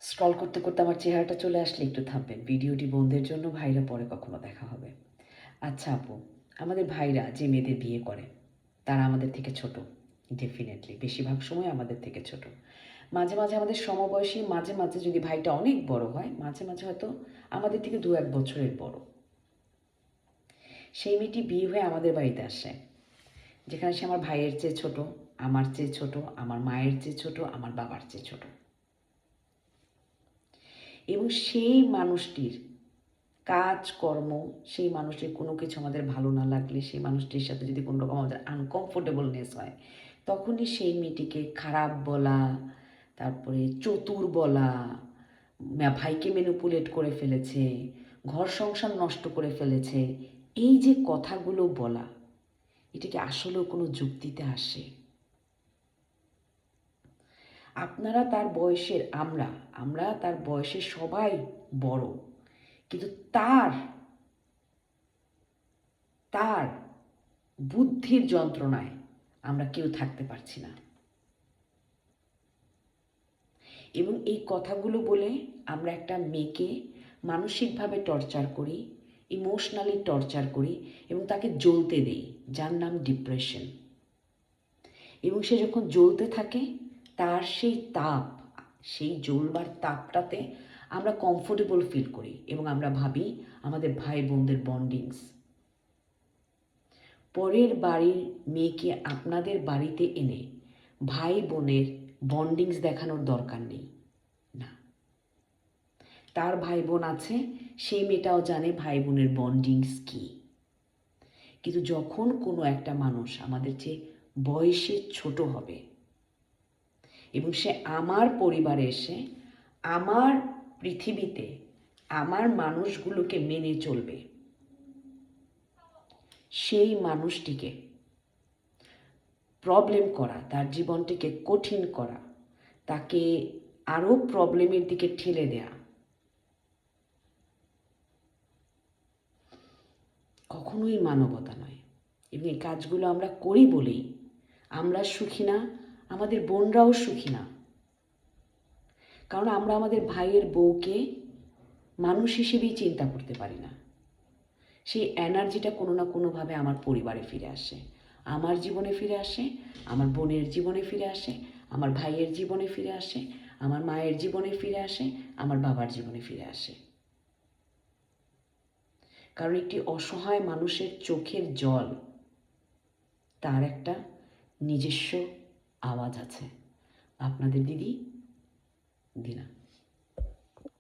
Scroll করতে করতে আমার চেহারাটা চলে আসলে একটু থামবেন। ভিডিওটি বোনদের জন্য, ভাইরা পরে কখনো দেখা হবে। আচ্ছা আপু, আমাদের ভাইরা যে মেয়েদের বিয়ে করে তারা আমাদের থেকে ছোট। ডেফিনেটলি বেশিরভাগ সময় আমাদের থেকে ছোট। মাঝে মাঝে আমাদের সমবয়সী, মাঝে মাঝে যদি ভাইটা অনেক বড় হয়, মাঝে মাঝে হয়তো আমাদের থেকে 2-1 বছরের বড়। সেই মেয়েটি বিয়ে হয়ে আমাদের বাড়িতে আসে, যেখানে সে আমার ভাইয়ের চেয়ে ছোট, আমার চেয়ে ছোট, আমার মায়ের চেয়ে ছোট, আমার বাবার চেয়ে ছোট। এবং সেই মানুষটির কাজকর্ম, সেই মানুষটির কোনো কিছু আমাদের ভালো না লাগলে, সেই মানুষটির সাথে যদি কোনো রকম আমাদের আনকমফোর্টেবলনেস হয়, তখনই সেই মেয়েটিকে খারাপ বলা, তারপরে চতুর বলা, ভাইকে ম্যানিপুলেট করে ফেলেছে, ঘর সংসার নষ্ট করে ফেলেছে, এই যে কথাগুলো বলা, এটা কি আসলেও কোনো যুক্তিতে আসে? আপনারা তার বয়সের, আমরা তার বয়সের সবাই বড়, কিন্তু তার তার বুদ্ধির যন্ত্রণায় আমরা কেউ থাকতে পারছি না। এবং এই কথাগুলো বলে আমরা একটা মেয়েকে মানসিকভাবে টর্চার করি, ইমোশনালি টর্চার করি এবং তাকে জ্বলতে দেই, যার নাম ডিপ্রেশন। এবং সে যখন জ্বলতে থাকে, তার সেই তাপ, সেই জ্বলবার তাপটাতে আমরা কমফোর্টেবল ফিল করি এবং আমরা ভাবি আমাদের ভাই বোনদের বন্ডিংস। পরের বাড়ির মেয়েকে আপনাদের বাড়িতে এনে ভাই বোনের বন্ডিংস দেখানোর দরকার নেই। না, তার ভাই বোন আছে, সেই মেয়েটাও জানে ভাই বোনের বন্ডিংস কী। কিন্তু যখন কোনো একটা মানুষ আমাদের চেয়ে বয়সে ছোট হবে এবং সে আমার পরিবারে এসে আমার পৃথিবীতে আমার মানুষগুলোকে মেনে চলবে, সেই মানুষটিকে প্রবলেম করা, তার জীবনটিকে কঠিন করা, তাকে আরও প্রবলেমের দিকে ঠেলে দেয়া কখনোই মানবতা নয়। এবং এই কাজগুলো আমরা করি বলেই আমরা সুখী না, আমাদের বোনরাও সুখী না। কারণ আমরা আমাদের ভাইয়ের বউকে মানুষ হিসেবেই চিন্তা করতে পারি না। সেই এনার্জিটা কোনো না কোনোভাবে আমার পরিবারে ফিরে আসে, আমার জীবনে ফিরে আসে, আমার বোনের জীবনে ফিরে আসে, আমার ভাইয়ের জীবনে ফিরে আসে, আমার মায়ের জীবনে ফিরে আসে, আমার বাবার জীবনে ফিরে আসে। কারণ একটি অসহায় মানুষের চোখের জল, তার একটা নিজস্ব আওয়াজ আছে। আপনাদের দিদি, দিনা।